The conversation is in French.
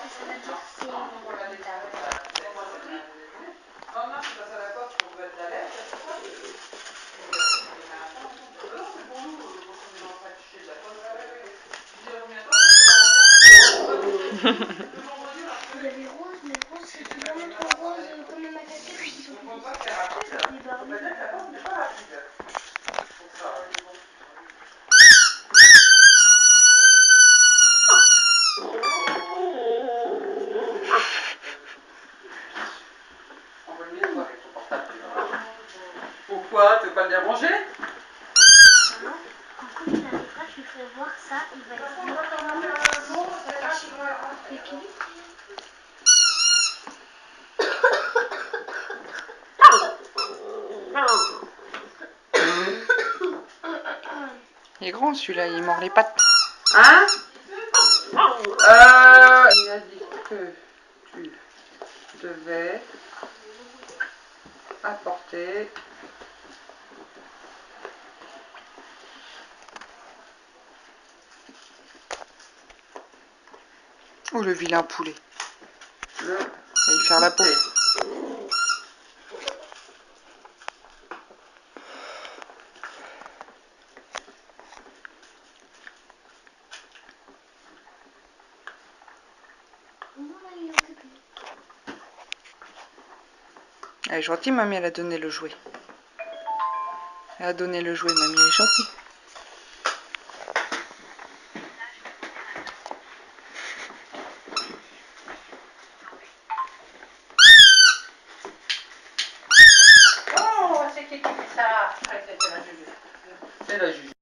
et ça va dire c'est une table. Non, non, c'est pas à la porte pour mettre la lettre, c'est ça? Non, c'est pour nous, quand on est en train de chier de la poste. Je dis, combien de temps le vendredi, on a Il y avait rose, mais rose, c'est une montre rose comme ma casquette. Ils sont on voit que c'est rapide. des Barbies. La porte n'est pas rapide. Pour ça. Pourquoi? Tu veux pas le déranger? Maman, quand il n'arrive pas, tu fais voir ça, il va être caché. Fais clic. Il est grand celui-là, il mord les pattes. Hein? Il a dit que tu devais apporter Oh le vilain poulet. le Il va y faire la peau. thé. Il est occupé. Elle est gentille, mamie, elle a donné le jouet. Elle a donné le jouet, mamie, elle est gentille. Oh, c'est qui fait ça? C'est la Juju. C'est la Juju.